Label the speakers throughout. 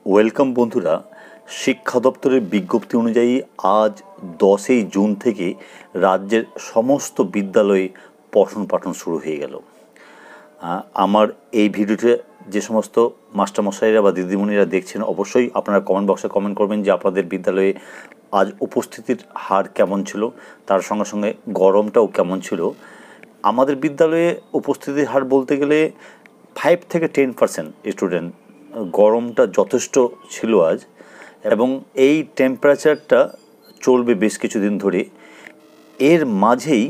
Speaker 1: Welcome বন্ধুরা, শিক্ষা দপ্তরের বিজ্ঞপ্তি অনুযায়ী আজ 10ই জুন থেকে রাজ্যের সমস্ত বিদ্যালয়ে পঠন পাঠন শুরু হয়ে গেল। আমার এই ভিডিওতে যে সমস্ত মাস্টারমশাইরা বা দিদিমণিরা দেখছেন, অবশ্যই আপনারা কমেন্ট বক্সে কমেন্ট করবেন যে আপনাদের বিদ্যালয়ে আজ উপস্থিতির হার কেমন ছিল, তার সঙ্গে সঙ্গে গরমটাও কেমন ছিল। আমাদের বিদ্যালয়ে উপস্থিতির হার বলতে গেলে 5 থেকে 10% স্টুডেন্ট। গরমটা যথেষ্ট ছিল আজ, এবং এই টেম্পারেচারটা চলবে বেশ কিছুদিন ধরে। এর মাঝেই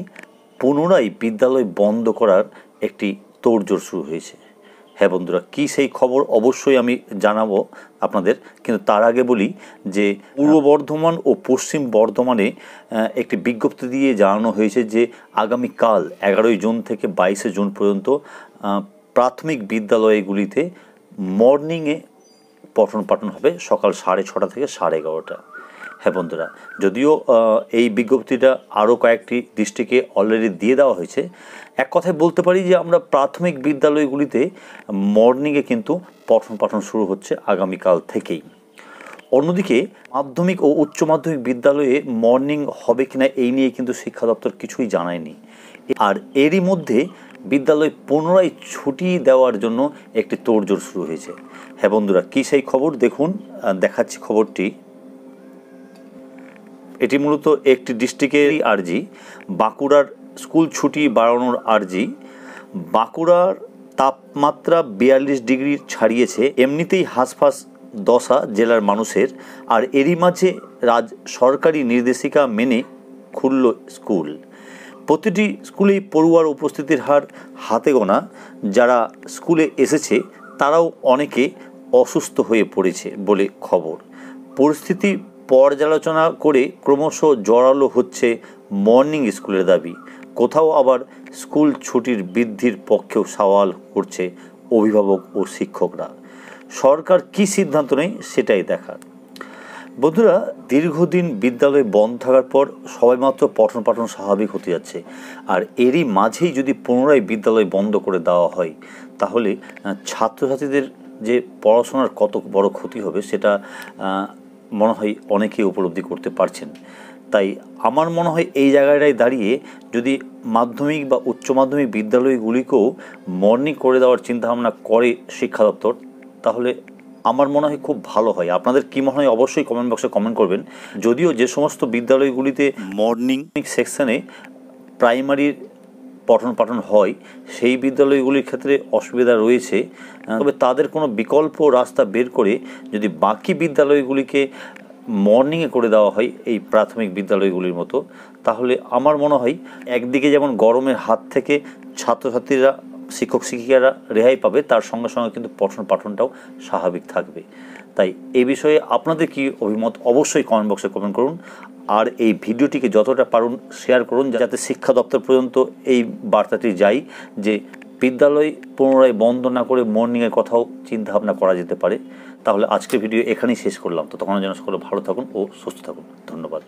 Speaker 1: পুনরায় বিদ্যালয় বন্ধ করার একটি তোড়জোড় শুরু হয়েছে। হ্যাঁ বন্ধুরা, কী সেই খবর অবশ্যই আমি জানাবো আপনাদের, কিন্তু তার আগে বলি যে পূর্ব বর্ধমান ও পশ্চিম বর্ধমানে একটি বিজ্ঞপ্তি দিয়ে জানানো হয়েছে যে আগামীকাল 11ই জুন থেকে 22শে জুন পর্যন্ত প্রাথমিক বিদ্যালয়গুলিতে মর্নিংয়ে পঠন পাঠন হবে সকাল 6:30 থেকে 11:30। হ্যাঁ বন্ধুরা, যদিও এই বিজ্ঞপ্তিটা আরও কয়েকটি ডিস্ট্রিক্টে অলরেডি দিয়ে দেওয়া হয়েছে, এক কথায় বলতে পারি যে আমরা প্রাথমিক বিদ্যালয়গুলিতে মর্নিংয়ে কিন্তু পঠন পাঠন শুরু হচ্ছে আগামীকাল থেকেই। অন্যদিকে মাধ্যমিক ও উচ্চ মাধ্যমিক বিদ্যালয়ে মর্নিং হবে কিনা এই নিয়ে কিন্তু শিক্ষা দপ্তর কিছুই জানায়নি। আর এরই মধ্যে বিদ্যালয় পুনরায় ছুটি দেওয়ার জন্য একটি তোড়জোড় শুরু হয়েছে। হ্যাঁ বন্ধুরা, কী সেই খবর দেখুন, দেখাচ্ছি খবরটি। এটি মূলত একটি ডিস্ট্রিক্টেরই আর্জি, বাঁকুড়ার স্কুল ছুটি বাড়ানোর আর্জি। বাঁকুড়ার তাপমাত্রা 42 ডিগ্রি ছাড়িয়েছে, এমনিতেই হাঁসফাঁস দশা জেলার মানুষের। আর এরই মাঝে সরকারি নির্দেশিকা মেনে খুলল স্কুল। প্রতিটি স্কুলেই পড়ুয়ার উপস্থিতির হার হাতে গোনা। যারা স্কুলে এসেছে তারাও অনেকে অসুস্থ হয়ে পড়েছে বলে খবর। পরিস্থিতি পর্যালোচনা করে ক্রমশ জোরালো হচ্ছে মর্নিং স্কুলের দাবি। কোথাও আবার স্কুল ছুটির বৃদ্ধির পক্ষেও সওয়াল করছে অভিভাবক ও শিক্ষকরা। সরকার কী সিদ্ধান্ত নেয় সেটাই দেখার। বন্ধুরা, দীর্ঘদিন বিদ্যালয় বন্ধ থাকার পর সবাইমাত্র পঠন পাঠন স্বাভাবিক হতে যাচ্ছে, আর এরই মাঝেই যদি পুনরায় বিদ্যালয় বন্ধ করে দেওয়া হয় তাহলে ছাত্রছাত্রীদের যে পড়াশোনার কত বড় ক্ষতি হবে সেটা মনে হয় অনেকেই উপলব্ধি করতে পারছেন। তাই আমার মনে হয় এই জায়গাটায় দাঁড়িয়ে যদি মাধ্যমিক বা উচ্চ মাধ্যমিক বিদ্যালয়গুলিকেও মর্নিং করে দেওয়ার চিন্তাভাবনা করে শিক্ষা দপ্তর, তাহলে আমার মনে হয় খুব ভালো হয়। আপনাদের কী মনে হয় অবশ্যই কমেন্ট বক্সে কমেন্ট করবেন। যদিও যে সমস্ত বিদ্যালয়গুলিতে মর্নিং সেকশানে প্রাইমারির পঠন পাঠন হয় সেই বিদ্যালয়গুলির ক্ষেত্রে অসুবিধা রয়েছে, তবে তাদের কোনো বিকল্প রাস্তা বের করে যদি বাকি বিদ্যালয়গুলিকে মর্নিংয়ে করে দেওয়া হয় এই প্রাথমিক বিদ্যালয়গুলির মতো, তাহলে আমার মনে হয় একদিকে যেমন গরমের হাত থেকে ছাত্রছাত্রীরা শিক্ষক শিক্ষিকারা রেহাই পাবে, তার সঙ্গে সঙ্গে কিন্তু পঠন পাঠনটাও স্বাভাবিক থাকবে। তাই এই বিষয়ে আপনাদের কি অভিমত অবশ্যই কমেন্ট বক্সে কমেন্ট করুন, আর এই ভিডিওটিকে যতটা পারুন শেয়ার করুন, যাতে শিক্ষা দপ্তর পর্যন্ত এই বার্তাটি যায় যে বিদ্যালয় পুনরায় বন্ধ না করে মর্নিংয়ের কথাও চিন্তাভাবনা করা যেতে পারে। তাহলে আজকের ভিডিও এখানেই শেষ করলাম। তো তখন যেন সকলে ভালো থাকুন ও সুস্থ থাকুন। ধন্যবাদ।